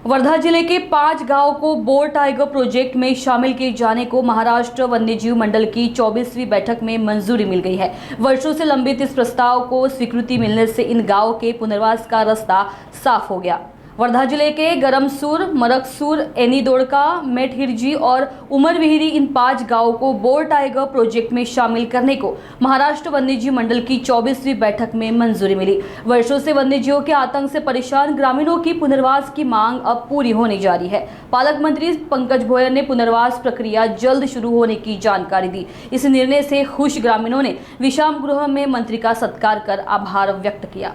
वर्धा जिले के 5 गांव को बोर टाइगर प्रोजेक्ट में शामिल किए जाने को महाराष्ट्र वन्यजीव मंडल की 24वीं बैठक में मंजूरी मिल गई है। वर्षों से लंबित इस प्रस्ताव को स्वीकृति मिलने से इन गांवों के पुनर्वास का रास्ता साफ हो गया। वर्धा जिले के गरमसूर, मरकसूर, एनीदोड़का, मेटहिरजी और उमरविहिरी इन 5 गांवों को बोर टाइगर प्रोजेक्ट में शामिल करने को महाराष्ट्र वन्यजीव मंडल की 24वीं बैठक में मंजूरी मिली। वर्षों से वन्यजीवों के आतंक से परेशान ग्रामीणों की पुनर्वास की मांग अब पूरी होने जा रही है। पालक मंत्री पंकज भोयर ने पुनर्वास प्रक्रिया जल्द शुरू होने की जानकारी दी। इस निर्णय से खुश ग्रामीणों ने विश्राम गृह में मंत्री का सत्कार कर आभार व्यक्त किया।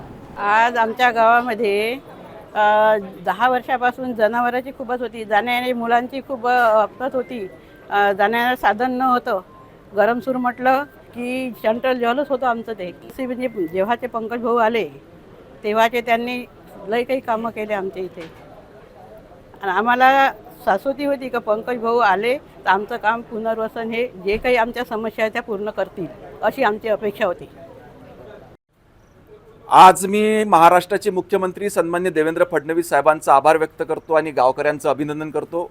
आज आमच्या गावामध्ये 10 वर्षापासून जनावरांची खूपच होती, जाण्याने मुलांची खूप अपघात होती, जाण्याला साधन न होतं। गरमसूर म्हटलं की सेंट्रल जेलच होतं आमचं ते। म्हणजे जेव्हाचे पंकज भाऊ आले तेव्हाचे त्यांनी लई काही कामं केले आमच्या इथे आणि आम्हाला शाश्वती होती की पंकज भाऊ आले तर आमचं काम पुनर्वसन हे जे काही आमच्या समस्या त्या पूर्ण करतील अशी आमची अपेक्षा होती। आज मी महाराष्ट्राचे मुख्यमंत्री सन्मान्य देवेंद्र फडणवीस साहेबांचा आभार व्यक्त करतो आणि गावकऱ्यांचं अभिनंदन करतो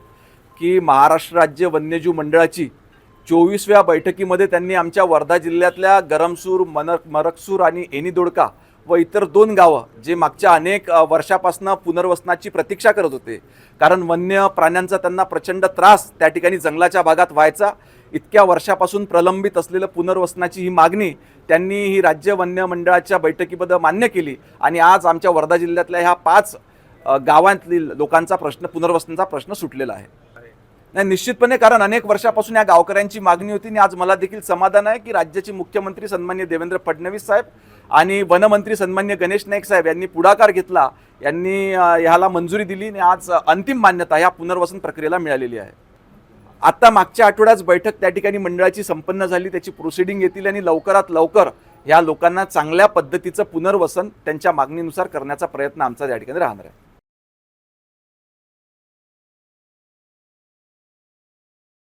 की महाराष्ट्र राज्य वन्यजीव मंडळाची 24व्या बैठकीमध्ये त्यांनी आमच्या वर्धा जिल्ह्यातल्या गरमसूर, मरकसूर आणि एनीदोडका व इतर 2 गावं जे मागच्या अनेक वर्षापासून पुनर्वसनाची प्रतीक्षा करत होते, कारण वन्य प्राण्यांचा त्यांना प्रचंड त्रास त्या ठिकाणी जंगलाच्या भागात व्हायचा। इतक्या वर्षापासून प्रलंबित असलेलं पुनर्वसनाची ही मागणी त्यांनी ही राज्य वन्य मंडळाच्या बैठकीमध्ये मान्य केली आणि आज आमच्या वर्धा जिल्ह्यातल्या ह्या 5 गावांतील लोकांचा प्रश्न, पुनर्वसनाचा प्रश्न सुटलेला आहे। नाही, निश्चितपणे, कारण अनेक वर्षापासून या गावकऱ्यांची मागणी होती आणि आज मला देखील समाधान आहे की राज्याचे मुख्यमंत्री सन्मान्य देवेंद्र फडणवीस साहेब आणि वनमंत्री सन्मान्य गणेश नाईक साहेब यांनी पुढाकार घेतला, यांनी ह्याला मंजुरी दिली आणि आज अंतिम मान्यता ह्या पुनर्वसन प्रक्रियेला मिळालेली आहे। आता मागच्या आठवड्यात बैठक त्या ठिकाणी मंडळाची संपन्न झाली, त्याची प्रोसिडिंग येतील आणि लवकरात लवकर या लोकांना चांगल्या पद्धतीचं पुनर्वसन त्यांच्या मागणीनुसार करण्याचा प्रयत्न आमचा या ठिकाणी राहणार आहे।